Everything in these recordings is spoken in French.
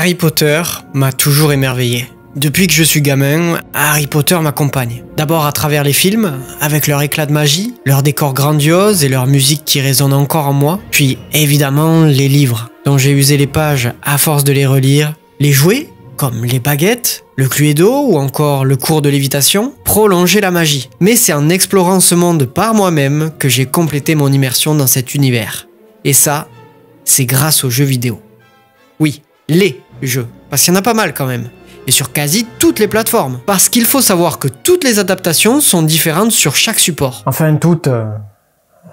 Harry Potter m'a toujours émerveillé. Depuis que je suis gamin, Harry Potter m'accompagne. D'abord à travers les films, avec leur éclat de magie, leur décor grandiose et leur musique qui résonne encore en moi. Puis évidemment les livres, dont j'ai usé les pages à force de les relire. Les jouets, comme les baguettes, le Cluedo ou encore le cours de lévitation, prolongeaient la magie. Mais c'est en explorant ce monde par moi-même que j'ai complété mon immersion dans cet univers. Et ça, c'est grâce aux jeux vidéo. Oui, les jeux, parce qu'il y en a pas mal quand même. Et sur quasi toutes les plateformes. Parce qu'il faut savoir que toutes les adaptations sont différentes sur chaque support. Enfin toutes,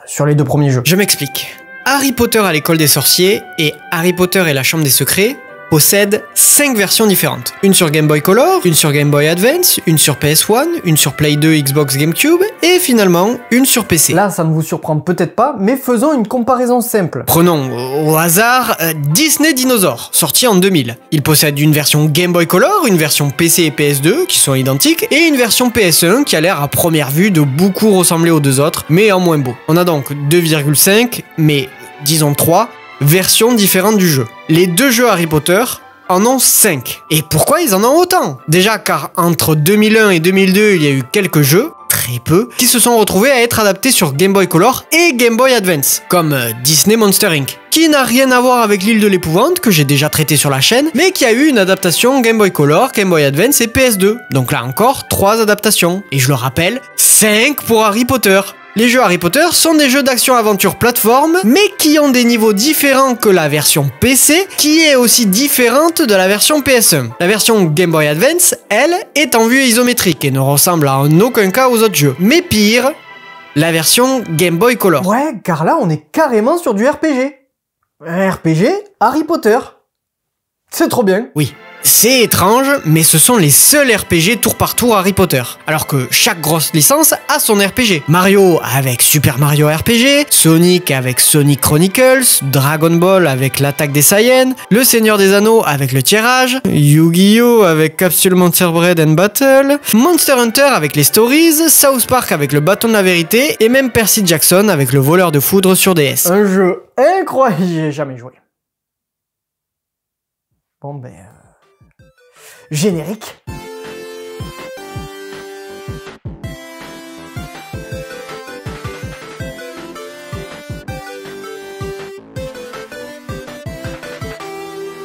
sur les 2 premiers jeux. Je m'explique. Harry Potter à l'école des sorciers et Harry Potter et la chambre des secrets possèdent 5 versions différentes. Une sur Game Boy Color, une sur Game Boy Advance, une sur PS1, une sur Play 2, Xbox, GameCube et finalement une sur PC. Là, ça ne vous surprend peut-être pas, mais faisons une comparaison simple. Prenons au hasard Disney Dinosaur, sorti en 2000. Il possède une version Game Boy Color, une version PC et PS2 qui sont identiques et une version PS1 qui a l'air à première vue de beaucoup ressembler aux deux autres, mais en moins beau. On a donc 2,5, mais disons 3 versions différentes du jeu. Les 2 jeux Harry Potter en ont 5. Et pourquoi ils en ont autant? Déjà car entre 2001 et 2002, il y a eu quelques jeux, très peu, qui se sont retrouvés à être adaptés sur Game Boy Color et Game Boy Advance, comme Disney Monster Inc., qui n'a rien à voir avec l'île de l'épouvante, que j'ai déjà traité sur la chaîne, mais qui a eu une adaptation Game Boy Color, Game Boy Advance et PS2. Donc là encore, 3 adaptations. Et je le rappelle, 5 pour Harry Potter. Les jeux Harry Potter sont des jeux d'action-aventure plateforme, mais qui ont des niveaux différents que la version PC, qui est aussi différente de la version PS1. La version Game Boy Advance, elle, est en vue isométrique et ne ressemble en aucun cas aux autres jeux. Mais pire, la version Game Boy Color. Ouais, car là, on est carrément sur du RPG. Un RPG Harry Potter. C'est trop bien. Oui. C'est étrange, mais ce sont les seuls RPG tour par tour Harry Potter. Alors que chaque grosse licence a son RPG. Mario avec Super Mario RPG, Sonic avec Sonic Chronicles, Dragon Ball avec l'attaque des Saiyans, Le Seigneur des Anneaux avec le tirage, Yu-Gi-Oh avec Capsule Monster Bread and Battle, Monster Hunter avec les Stories, South Park avec le bâton de la vérité, et même Percy Jackson avec le voleur de foudre sur DS. Un jeu incroyable, j'y ai jamais joué. Bon ben... Générique.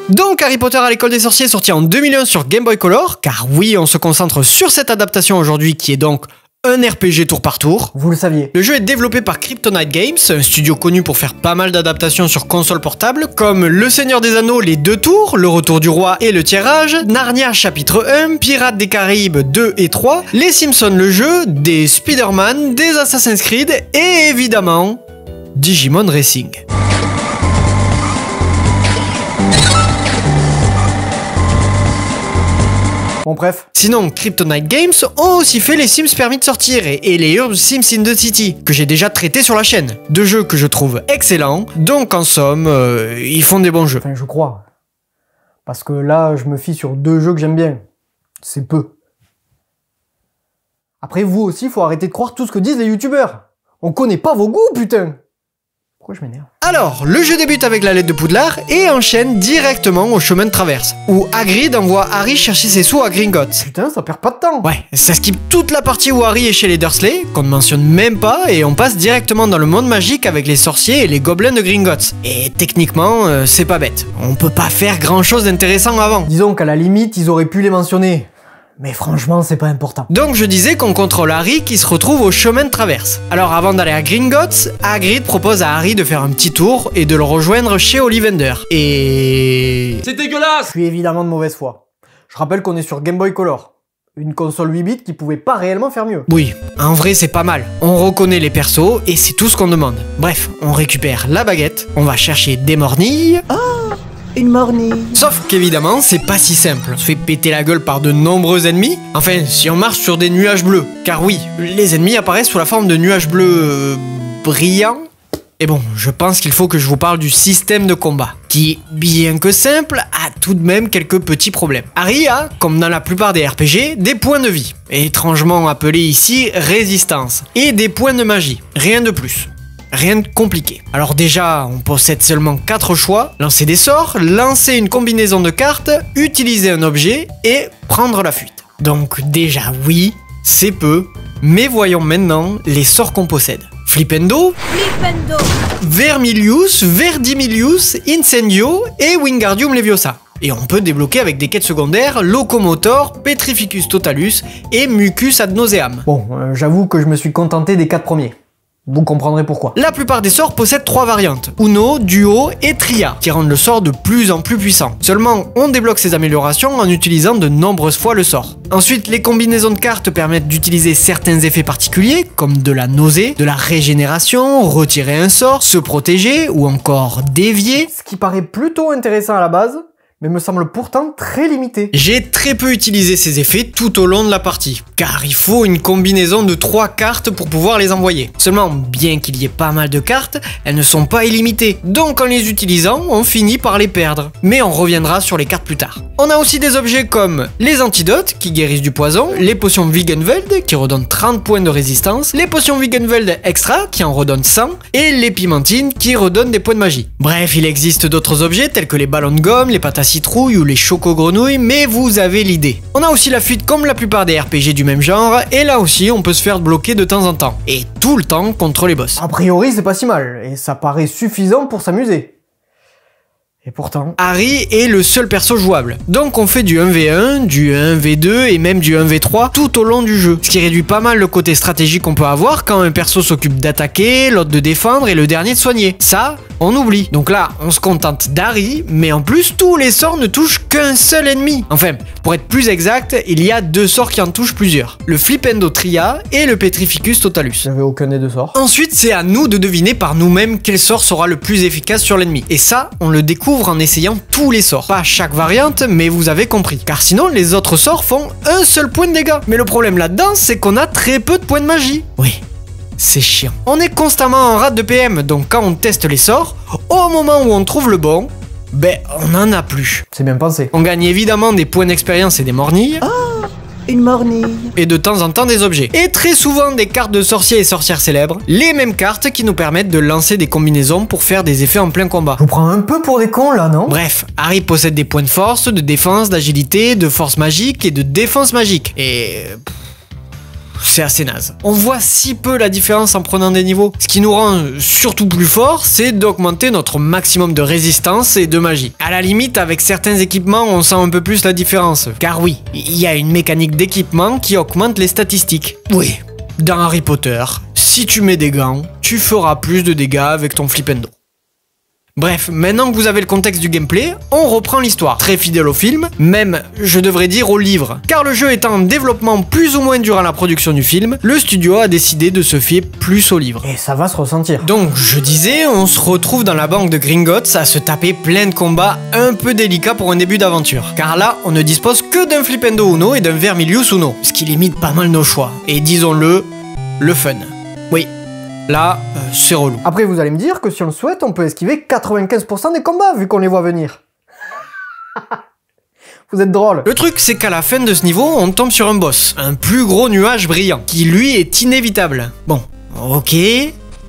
Donc Harry Potter à l'école des sorciers sorti en 2001 sur Game Boy Color, car oui, on se concentre sur cette adaptation aujourd'hui qui est donc un RPG tour par tour. Vous le saviez. Le jeu est développé par Kryptonite Games, un studio connu pour faire pas mal d'adaptations sur console portable, comme Le Seigneur des Anneaux, les 2 tours, Le Retour du Roi et le tirage, Narnia chapitre 1, Pirates des Caraïbes 2 et 3, Les Simpsons le jeu, des Spider-Man, des Assassin's Creed et évidemment Digimon Racing. Bon bref. Sinon, Kryptonite Games ont aussi fait les Sims permis de sortir et les Urban Sims in the City, que j'ai déjà traité sur la chaîne. 2 jeux que je trouve excellents, donc en somme, ils font des bons jeux. Enfin, je crois. Parce que là, je me fie sur 2 jeux que j'aime bien. C'est peu. Après, vous aussi, faut arrêter de croire tout ce que disent les youtubeurs. On connaît pas vos goûts, putain. Pourquoi je m'énerve? Alors, le jeu débute avec la lettre de Poudlard et enchaîne directement au chemin de traverse, où Hagrid envoie Harry chercher ses sous à Gringotts. Putain, ça perd pas de temps. Ouais, ça skip toute la partie où Harry est chez les Dursley, qu'on ne mentionne même pas, et on passe directement dans le monde magique avec les sorciers et les gobelins de Gringotts. Et techniquement, c'est pas bête. On peut pas faire grand chose d'intéressant avant. Disons qu'à la limite, ils auraient pu les mentionner. Mais franchement, c'est pas important. Donc je disais qu'on contrôle Harry qui se retrouve au chemin de traverse. Alors avant d'aller à Gringotts, Hagrid propose à Harry de faire un petit tour et de le rejoindre chez Ollivander. Et... C'est dégueulasse! Je suis évidemment de mauvaise foi. Je rappelle qu'on est sur Game Boy Color. Une console 8 bits qui pouvait pas réellement faire mieux. Oui, en vrai c'est pas mal. On reconnaît les persos et c'est tout ce qu'on demande. Bref, on récupère la baguette, on va chercher des mornilles... Une mornille. Sauf qu'évidemment, c'est pas si simple. On se fait péter la gueule par de nombreux ennemis. Enfin, si on marche sur des nuages bleus. Car oui, les ennemis apparaissent sous la forme de nuages bleus... brillants. Et bon, je pense qu'il faut que je vous parle du système de combat, qui, bien que simple, a tout de même quelques petits problèmes. Harry a, comme dans la plupart des RPG, des points de vie, étrangement appelés ici résistance, et des points de magie, rien de plus. rien de compliqué. Alors déjà, on possède seulement 4 choix, lancer des sorts, lancer une combinaison de cartes, utiliser un objet et prendre la fuite. Donc déjà oui, c'est peu, mais voyons maintenant les sorts qu'on possède. Flipendo, Vermilius, Verdimilius, Incendio et Wingardium Leviosa. Et on peut débloquer avec des quêtes secondaires Locomotor, Petrificus Totalus et Mucus ad nauseam. Bon, j'avoue que je me suis contenté des 4 premiers. Vous comprendrez pourquoi. La plupart des sorts possèdent 3 variantes, Uno, Duo et Tria, qui rendent le sort de plus en plus puissant. Seulement, on débloque ces améliorations en utilisant de nombreuses fois le sort. Ensuite, les combinaisons de cartes permettent d'utiliser certains effets particuliers, comme de la nausée, de la régénération, retirer un sort, se protéger ou encore dévier. Ce qui paraît plutôt intéressant à la base, mais me semble pourtant très limité. J'ai très peu utilisé ces effets tout au long de la partie, car il faut une combinaison de 3 cartes pour pouvoir les envoyer. Seulement, bien qu'il y ait pas mal de cartes, elles ne sont pas illimitées, donc en les utilisant, on finit par les perdre. Mais on reviendra sur les cartes plus tard. On a aussi des objets comme les antidotes, qui guérissent du poison, les potions Wiggenweld, qui redonnent 30 points de résistance, les potions Wiggenweld extra, qui en redonnent 100, et les pimentines, qui redonnent des points de magie. Bref, il existe d'autres objets, tels que les ballons de gomme, les pâtes à citrouille ou les choco-grenouilles, mais vous avez l'idée. On a aussi la fuite comme la plupart des RPG du même genre, et là aussi on peut se faire bloquer de temps en temps. Et tout le temps contre les boss. A priori c'est pas si mal, et ça paraît suffisant pour s'amuser. Et pourtant... Harry est le seul perso jouable, donc on fait du 1v1, du 1v2 et même du 1v3 tout au long du jeu, ce qui réduit pas mal le côté stratégique qu'on peut avoir quand un perso s'occupe d'attaquer, l'autre de défendre et le dernier de soigner. Ça, on oublie. Donc là, on se contente d'Harry, mais en plus tous les sorts ne touchent qu'un seul ennemi. Enfin, pour être plus exact, il y a 2 sorts qui en touchent plusieurs, le Flipendo Tria et le Petrificus Totalus. J'avais aucun des 2 sorts. Ensuite, c'est à nous de deviner par nous-mêmes quel sort sera le plus efficace sur l'ennemi, et ça, on le découvre en essayant tous les sorts. Pas chaque variante, mais vous avez compris. Car sinon, les autres sorts font un seul point de dégâts. Mais le problème là-dedans, c'est qu'on a très peu de points de magie. Oui, c'est chiant. On est constamment en rate de PM, donc quand on teste les sorts, au moment où on trouve le bon, ben, on en a plus. C'est bien pensé. On gagne évidemment des points d'expérience et des mornilles. Une mornille. Et de temps en temps des objets. Et très souvent des cartes de sorciers et sorcières célèbres. Les mêmes cartes qui nous permettent de lancer des combinaisons pour faire des effets en plein combat. Je vous prends un peu pour des cons là, non? Bref, Harry possède des points de force, de défense, d'agilité, de force magique et de défense magique. Et... c'est assez naze. On voit si peu la différence en prenant des niveaux. Ce qui nous rend surtout plus fort, c'est d'augmenter notre maximum de résistance et de magie. À la limite, avec certains équipements, on sent un peu plus la différence. Car oui, il y a une mécanique d'équipement qui augmente les statistiques. Oui, dans Harry Potter, si tu mets des gants, tu feras plus de dégâts avec ton Flipendo. Bref, maintenant que vous avez le contexte du gameplay, on reprend l'histoire. Très fidèle au film, même, je devrais dire, au livre. Car le jeu étant en développement plus ou moins durant la production du film, le studio a décidé de se fier plus au livre. Et ça va se ressentir. Donc, je disais, on se retrouve dans la banque de Gringotts à se taper plein de combats un peu délicats pour un début d'aventure. Car là, on ne dispose que d'un Flipendo Uno et d'un Vermilius Uno, ce qui limite pas mal nos choix. Et disons-le, le fun. Oui. Là, c'est relou. Après, vous allez me dire que si on le souhaite, on peut esquiver 95% des combats, vu qu'on les voit venir. Vous êtes drôle. Le truc, c'est qu'à la fin de ce niveau, on tombe sur un boss. Un plus gros nuage brillant, qui lui est inévitable. Bon, ok...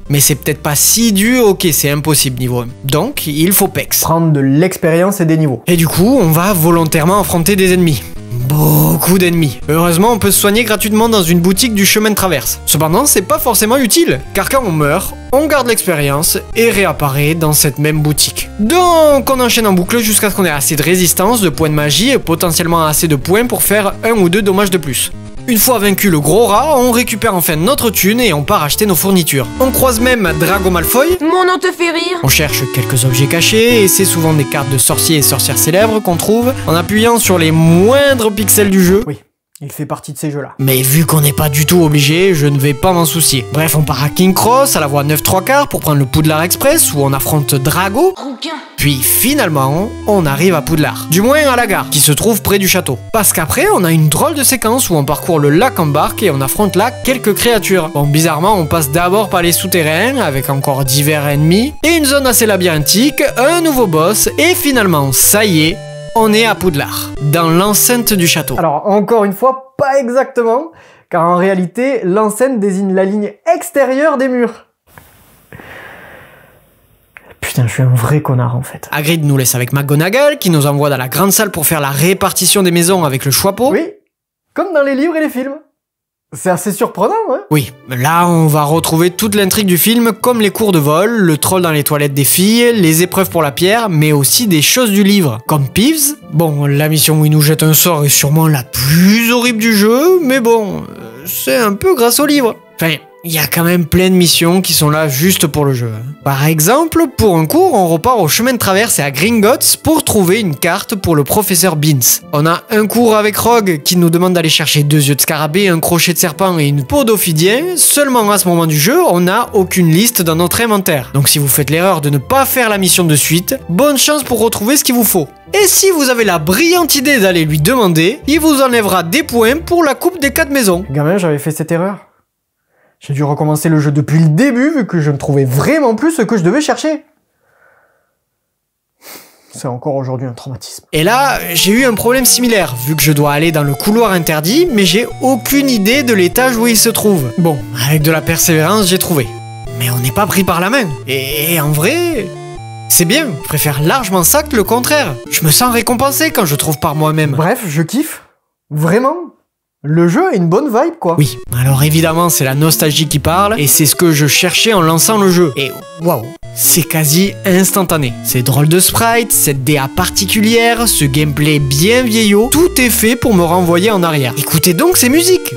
mais c'est peut-être pas si dur, ok, c'est impossible niveau 1. Donc, il faut pex. Prendre de l'expérience et des niveaux. Et du coup, on va volontairement affronter des ennemis. Beaucoup d'ennemis. Heureusement, on peut se soigner gratuitement dans une boutique du chemin de traverse. Cependant, c'est pas forcément utile, car quand on meurt, on garde l'expérience et réapparaît dans cette même boutique. Donc, on enchaîne en boucle jusqu'à ce qu'on ait assez de résistance, de points de magie et potentiellement assez de points pour faire 1 ou 2 dommages de plus. Une fois vaincu le gros rat, on récupère enfin notre thune et on part acheter nos fournitures. On croise même Drago Malfoy. Mon nom te fait rire. On cherche quelques objets cachés et c'est souvent des cartes de sorciers et sorcières célèbres qu'on trouve en appuyant sur les moindres pixels du jeu. Oui, il fait partie de ces jeux-là. Mais vu qu'on n'est pas du tout obligé, je ne vais pas m'en soucier. Bref, on part à King Cross à la voie 9-3/4 pour prendre le Poudlard Express où on affronte Drago. Rouquin. Puis finalement, on arrive à Poudlard. Du moins à la gare, qui se trouve près du château. Parce qu'après, on a une drôle de séquence où on parcourt le lac en barque et on affronte là quelques créatures. Bon, bizarrement, on passe d'abord par les souterrains, avec encore divers ennemis, et une zone assez labyrinthique, un nouveau boss, et finalement, ça y est, on est à Poudlard, dans l'enceinte du château. Alors, encore une fois, pas exactement, car en réalité, l'enceinte désigne la ligne extérieure des murs. Putain, je suis un vrai connard en fait. Hagrid nous laisse avec McGonagall, qui nous envoie dans la grande salle pour faire la répartition des maisons avec le choix-peau. Oui, comme dans les livres et les films. C'est assez surprenant, hein. Oui, là on va retrouver toute l'intrigue du film, comme les cours de vol, le troll dans les toilettes des filles, les épreuves pour la pierre, mais aussi des choses du livre, comme Peeves. Bon, la mission où il nous jette un sort est sûrement la plus horrible du jeu, mais bon, c'est un peu grâce au livre. Enfin, il y a quand même plein de missions qui sont là juste pour le jeu. Par exemple, pour un cours, on repart au chemin de traverse et à Gringotts pour trouver une carte pour le professeur Beans. On a un cours avec Rogue qui nous demande d'aller chercher 2 yeux de scarabée, un crochet de serpent et une peau d'ophidien. Seulement à ce moment du jeu, on n'a aucune liste dans notre inventaire. Donc si vous faites l'erreur de ne pas faire la mission de suite, bonne chance pour retrouver ce qu'il vous faut. Et si vous avez la brillante idée d'aller lui demander, il vous enlèvera des points pour la coupe des 4 maisons. Gamin, j'avais fait cette erreur. J'ai dû recommencer le jeu depuis le début vu que je ne trouvais vraiment plus ce que je devais chercher. C'est encore aujourd'hui un traumatisme. Et là, j'ai eu un problème similaire, vu que je dois aller dans le couloir interdit, mais j'ai aucune idée de l'étage où il se trouve. Bon, avec de la persévérance, j'ai trouvé. Mais on n'est pas pris par la main. Et en vrai, c'est bien, je préfère largement ça que le contraire. Je me sens récompensé quand je trouve par moi-même. Bref, je kiffe. Vraiment. Le jeu a une bonne vibe, quoi. Oui, alors évidemment, c'est la nostalgie qui parle, et c'est ce que je cherchais en lançant le jeu. Et waouh, c'est quasi instantané. Ces drôles de sprites, cette DA particulière, ce gameplay bien vieillot, tout est fait pour me renvoyer en arrière. Écoutez donc ces musiques!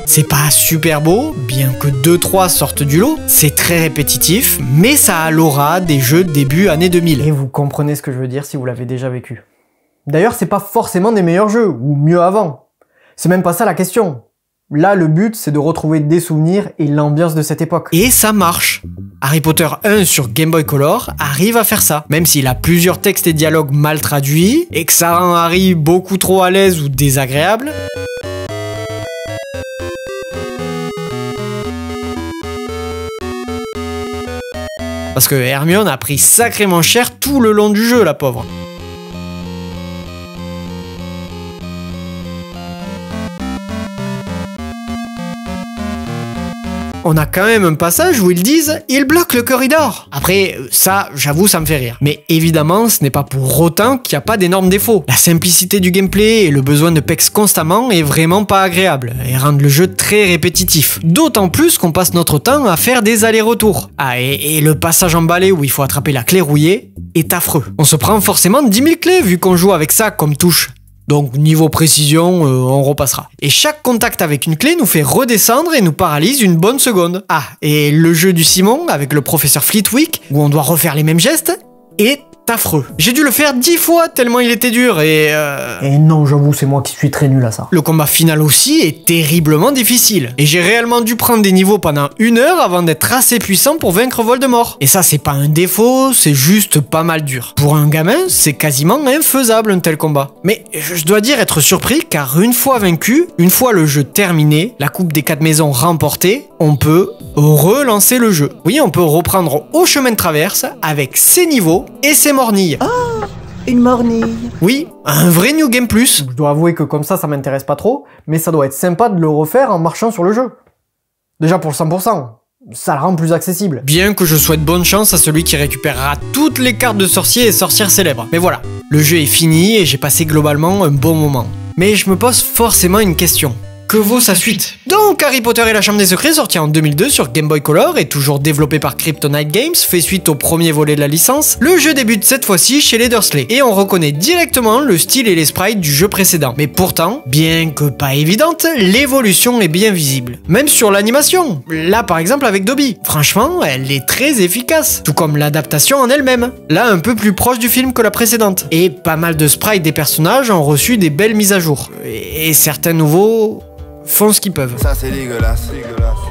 C'est pas super beau, bien que 2-3 sortent du lot, c'est très répétitif, mais ça a l'aura des jeux début année 2000. Et vous comprenez ce que je veux dire si vous l'avez déjà vécu. D'ailleurs, c'est pas forcément des meilleurs jeux, ou mieux avant. C'est même pas ça la question. Là, le but, c'est de retrouver des souvenirs et l'ambiance de cette époque. Et ça marche. Harry Potter 1 sur Game Boy Color arrive à faire ça, même s'il a plusieurs textes et dialogues mal traduits, et que ça rend Harry beaucoup trop à l'aise ou désagréable. Parce que Hermione a pris sacrément cher tout le long du jeu, la pauvre. On a quand même un passage où ils disent « Il bloque le corridor ». Après, ça, j'avoue, ça me fait rire. Mais évidemment, ce n'est pas pour autant qu'il n'y a pas d'énormes défauts. La simplicité du gameplay et le besoin de pex constamment est vraiment pas agréable et rendent le jeu très répétitif. D'autant plus qu'on passe notre temps à faire des allers-retours. Ah, et le passage en balai où il faut attraper la clé rouillée est affreux. On se prend forcément 10 000 clés vu qu'on joue avec ça comme touche. Donc niveau précision, on repassera. Et chaque contact avec une clé nous fait redescendre et nous paralyse une bonne seconde. Ah, et le jeu du Simon avec le professeur Flitwick, où on doit refaire les mêmes gestes, est affreux. J'ai dû le faire 10 fois tellement il était dur et non, j'avoue, c'est moi qui suis très nul à ça. Le combat final aussi est terriblement difficile. Et j'ai réellement dû prendre des niveaux pendant 1 heure avant d'être assez puissant pour vaincre Voldemort. Et ça, c'est pas un défaut, c'est juste pas mal dur. Pour un gamin, c'est quasiment infaisable un tel combat. Mais je dois dire être surpris car une fois vaincu, une fois le jeu terminé, la coupe des 4 maisons remportée, on peut relancer le jeu. Oui, on peut reprendre au chemin de traverse avec ses niveaux et ses mornilles. Oh, une mornille. Oui, un vrai New Game Plus. Je dois avouer que comme ça m'intéresse pas trop, mais ça doit être sympa de le refaire en marchant sur le jeu. Déjà pour le 100%, ça le rend plus accessible. Bien que je souhaite bonne chance à celui qui récupérera toutes les cartes de sorciers et sorcières célèbres. Mais voilà, le jeu est fini et j'ai passé globalement un bon moment. Mais je me pose forcément une question. Que vaut sa suite? Donc Harry Potter et la Chambre des Secrets, sorti en 2002 sur Game Boy Color et toujours développé par Kryptonite Games, fait suite au premier volet de la licence. Le jeu débute cette fois-ci chez les Dursley et on reconnaît directement le style et les sprites du jeu précédent. Mais pourtant, bien que pas évidente, l'évolution est bien visible. Même sur l'animation. Là par exemple avec Dobby. Franchement, elle est très efficace. Tout comme l'adaptation en elle-même. Là un peu plus proche du film que la précédente. Et pas mal de sprites des personnages ont reçu des belles mises à jour. Et certains nouveaux font ce qu'ils peuvent. Ça c'est dégueulasse.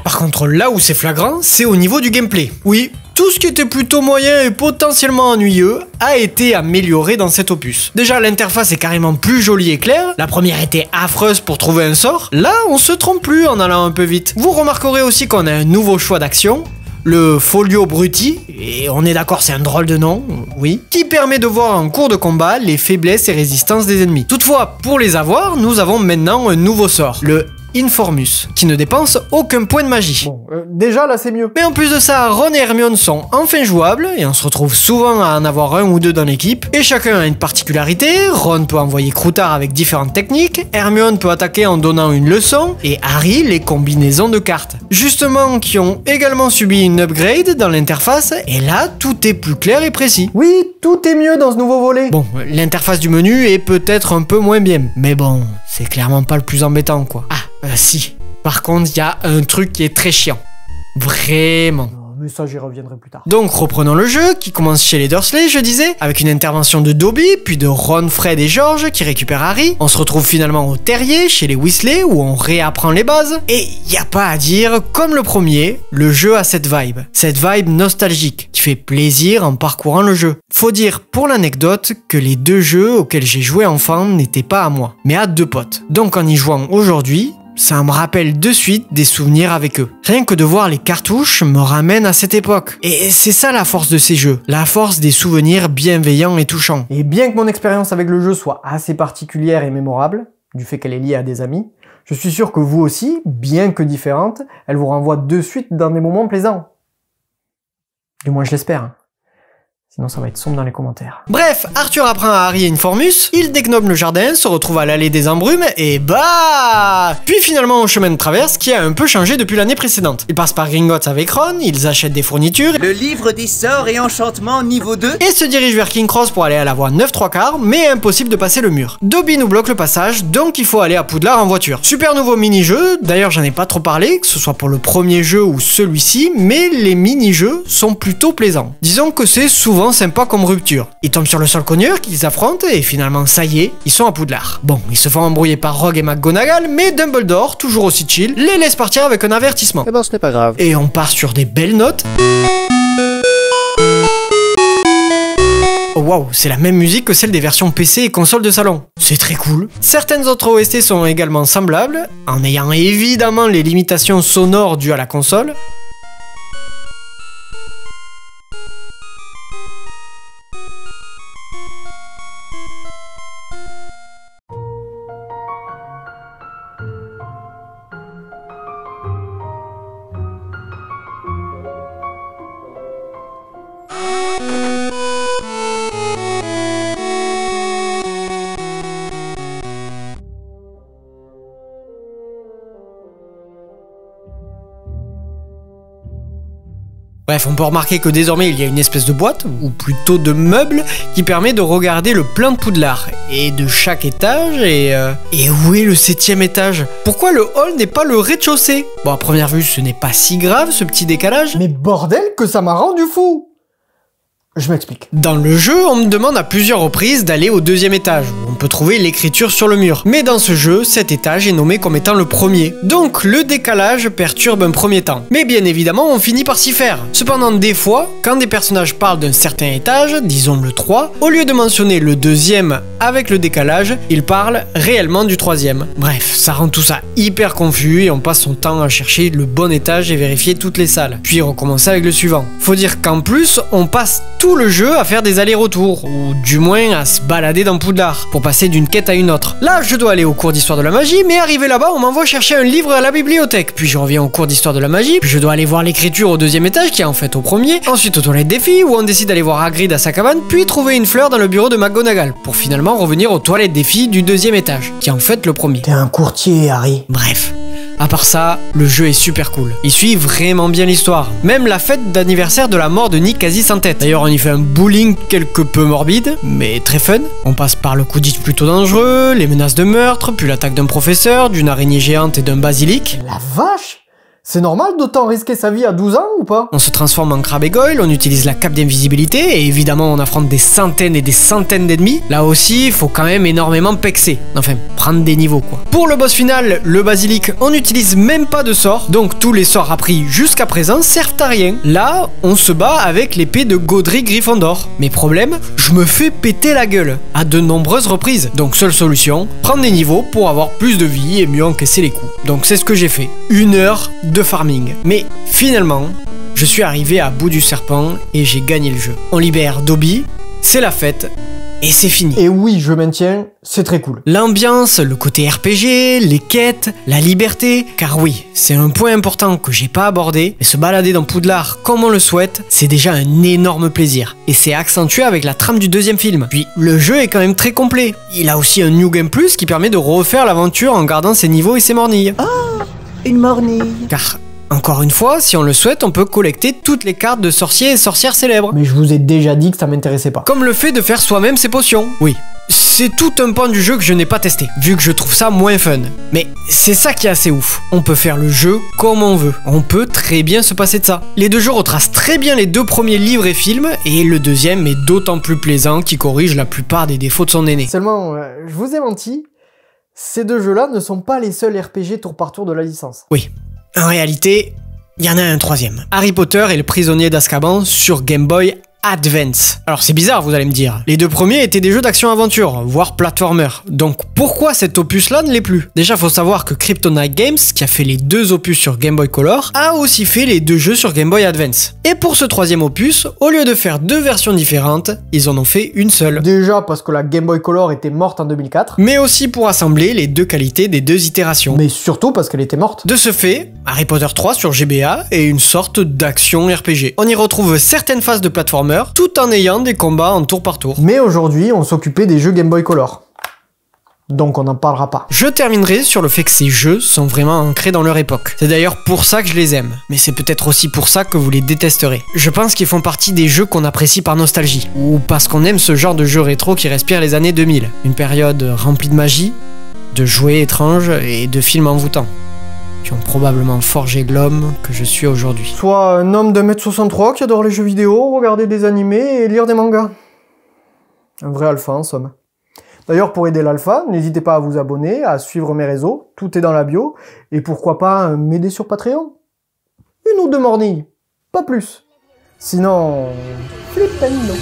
Par contre, là où c'est flagrant, c'est au niveau du gameplay. Oui, tout ce qui était plutôt moyen et potentiellement ennuyeux a été amélioré dans cet opus. Déjà, l'interface est carrément plus jolie et claire. La première était affreuse pour trouver un sort. Là, on se trompe plus en allant un peu vite. Vous remarquerez aussi qu'on a un nouveau choix d'action. le Folio Bruti, et on est d'accord c'est un drôle de nom, oui, qui permet de voir en cours de combat les faiblesses et résistances des ennemis. Toutefois, pour les avoir, nous avons maintenant un nouveau sort, le Informus, qui ne dépense aucun point de magie. Bon, déjà là c'est mieux. Mais en plus de ça, Ron et Hermione sont enfin jouables, et on se retrouve souvent à en avoir un ou deux dans l'équipe, et chacun a une particularité. Ron peut envoyer Croutard avec différentes techniques, Hermione peut attaquer en donnant une leçon, et Harry les combinaisons de cartes. Justement, qui ont également subi une upgrade dans l'interface, et là, tout est plus clair et précis. Oui, tout est mieux dans ce nouveau volet. Bon, l'interface du menu est peut-être un peu moins bien, mais bon, c'est clairement pas le plus embêtant quoi. Ah, si. Par contre, il y a un truc qui est très chiant. Vraiment. Mais ça, j'y reviendrai plus tard. Donc, reprenons le jeu, qui commence chez les Dursley, je disais, avec une intervention de Dobby, puis de Ron, Fred et George, qui récupèrent Harry. On se retrouve finalement au terrier, chez les Weasley, où on réapprend les bases. Et y a pas à dire, comme le premier, le jeu a cette vibe nostalgique, qui fait plaisir en parcourant le jeu. Faut dire, pour l'anecdote, que les deux jeux auxquels j'ai joué enfant n'étaient pas à moi, mais à deux potes. Donc en y jouant aujourd'hui, ça me rappelle de suite des souvenirs avec eux. Rien que de voir les cartouches me ramène à cette époque. Et c'est ça la force de ces jeux, la force des souvenirs bienveillants et touchants. Et bien que mon expérience avec le jeu soit assez particulière et mémorable, du fait qu'elle est liée à des amis, je suis sûr que vous aussi, bien que différente, elle vous renvoie de suite dans des moments plaisants. Du moins je l'espère. Sinon ça va être sombre dans les commentaires. Bref, Arthur apprend à Harry Informus, il dégomme le jardin, se retrouve à l'allée des embrumes, et bah puis finalement au chemin de traverse qui a un peu changé depuis l'année précédente. Ils passent par Gringotts avec Ron, ils achètent des fournitures, Le livre des sorts et enchantements niveau 2. et se dirigent vers King Cross pour aller à la voie 9-3/4, mais impossible de passer le mur. Dobby nous bloque le passage, donc il faut aller à Poudlard en voiture. Super nouveau mini-jeu, d'ailleurs j'en ai pas trop parlé, que ce soit pour le premier jeu ou celui-ci, mais les mini-jeux sont plutôt plaisants. Disons que c'est souvent sympa comme rupture. Ils tombent sur le sol cogneur qu'ils affrontent et finalement ça y est, ils sont à Poudlard. Bon, ils se font embrouiller par Rogue et McGonagall, mais Dumbledore, toujours aussi chill, les laisse partir avec un avertissement. Eh ben, ce n'est pas grave. Et on part sur des belles notes. Oh waouh, c'est la même musique que celle des versions PC et consoles de salon. C'est très cool. Certaines autres OST sont également semblables, en ayant évidemment les limitations sonores dues à la console. Bref, on peut remarquer que désormais il y a une espèce de boîte, ou plutôt de meuble, qui permet de regarder le plan de Poudlard, et de chaque étage, et où est le 7e étage? Pourquoi le hall n'est pas le rez-de-chaussée? Bon, à première vue, ce n'est pas si grave, ce petit décalage. Mais bordel que ça m'a rendu fou! Je m'explique. Dans le jeu, on me demande à plusieurs reprises d'aller au 2e étage, où on peut trouver l'écriture sur le mur. Mais dans ce jeu, cet étage est nommé comme étant le premier. Donc le décalage perturbe un premier temps. Mais bien évidemment, on finit par s'y faire. Cependant, des fois, quand des personnages parlent d'un certain étage, disons le 3, au lieu de mentionner le 2e avec le décalage, ils parlent réellement du 3e. Bref, ça rend tout ça hyper confus et on passe son temps à chercher le bon étage et vérifier toutes les salles. Puis recommencer avec le suivant. Faut dire qu'en plus, on passe tout le jeu à faire des allers-retours, ou du moins à se balader dans Poudlard, pour passer d'une quête à une autre. Là, je dois aller au cours d'histoire de la magie, mais arrivé là-bas, on m'envoie chercher un livre à la bibliothèque, puis je reviens au cours d'histoire de la magie, puis je dois aller voir l'écriture au 2e étage, qui est en fait au 1er, ensuite aux toilettes des filles, où on décide d'aller voir Hagrid à sa cabane, puis trouver une fleur dans le bureau de McGonagall, pour finalement revenir aux toilettes des filles du 2e étage, qui est en fait le 1er. T'es un courtier, Harry. Bref. À part ça, le jeu est super cool. Il suit vraiment bien l'histoire. Même la fête d'anniversaire de la mort de Nick quasi sans tête. D'ailleurs, on y fait un bowling quelque peu morbide, mais très fun. On passe par le Quidditch plutôt dangereux, les menaces de meurtre, puis l'attaque d'un professeur, d'une araignée géante et d'un basilic. La vache! C'est normal d'autant risquer sa vie à 12 ans ou pas? On se transforme en Crabbe et Goyle, on utilise la cape d'invisibilité et évidemment on affronte des centaines et des centaines d'ennemis. Là aussi, il faut quand même énormément pexer. Enfin, prendre des niveaux quoi. Pour le boss final, le basilic, on n'utilise même pas de sorts, donc tous les sorts appris jusqu'à présent servent à rien. Là, on se bat avec l'épée de Godric Gryffondor. Mais problème, je me fais péter la gueule à de nombreuses reprises. Donc seule solution, prendre des niveaux pour avoir plus de vie et mieux encaisser les coups. Donc c'est ce que j'ai fait. 1 heure de farming. Mais finalement, Je suis arrivé à bout du serpent et j'ai gagné le jeu. On libère Dobby, c'est la fête, et c'est fini. Et oui, je maintiens, c'est très cool. L'ambiance, le côté RPG, les quêtes, la liberté, car oui, c'est un point important que j'ai pas abordé, mais se balader dans Poudlard comme on le souhaite, c'est déjà un énorme plaisir. Et c'est accentué avec la trame du deuxième film. Puis, le jeu est quand même très complet. Il a aussi un New Game Plus qui permet de refaire l'aventure en gardant ses niveaux et ses mornilles. Oh, une mornille. Car, encore une fois, si on le souhaite, on peut collecter toutes les cartes de sorciers et sorcières célèbres. Mais je vous ai déjà dit que ça m'intéressait pas. Comme le fait de faire soi-même ses potions. Oui, c'est tout un pan du jeu que je n'ai pas testé, vu que je trouve ça moins fun. Mais c'est ça qui est assez ouf. On peut faire le jeu comme on veut. On peut très bien se passer de ça. Les deux jeux retracent très bien les deux premiers livres et films, et le deuxième est d'autant plus plaisant qu'il corrige la plupart des défauts de son aîné. Seulement, je vous ai menti, ces deux jeux-là ne sont pas les seuls RPG tour par tour de la licence. Oui. En réalité, il y en a un troisième. Harry Potter et le prisonnier d'Azkaban sur Game Boy Advance. Alors c'est bizarre, vous allez me dire. Les deux premiers étaient des jeux d'action-aventure, voire platformer. Donc pourquoi cet opus-là ne l'est plus? Déjà, faut savoir que Kryptonite Games, qui a fait les deux opus sur Game Boy Color, a aussi fait les deux jeux sur Game Boy Advance. Et pour ce troisième opus, au lieu de faire deux versions différentes, ils en ont fait une seule. Déjà parce que la Game Boy Color était morte en 2004, Mais aussi pour assembler les deux qualités des deux itérations. mais surtout parce qu'elle était morte. De ce fait, Harry Potter 3 sur GBA est une sorte d'action RPG. On y retrouve certaines phases de platformer, tout en ayant des combats en tour par tour. Mais aujourd'hui, on s'occupait des jeux Game Boy Color. Donc on n'en parlera pas. Je terminerai sur le fait que ces jeux sont vraiment ancrés dans leur époque. C'est d'ailleurs pour ça que je les aime, mais c'est peut-être aussi pour ça que vous les détesterez. Je pense qu'ils font partie des jeux qu'on apprécie par nostalgie, ou parce qu'on aime ce genre de jeu rétro qui respire les années 2000. Une période remplie de magie, de jouets étranges et de films envoûtants, qui ont probablement forgé l'homme que je suis aujourd'hui. Soit un homme de 1m63 qui adore les jeux vidéo, regarder des animés et lire des mangas. Un vrai alpha en somme. D'ailleurs, pour aider l'alpha, n'hésitez pas à vous abonner, à suivre mes réseaux, tout est dans la bio, et pourquoi pas m'aider sur Patreon. Une ou deux mornilles, pas plus. Sinon, flippendo.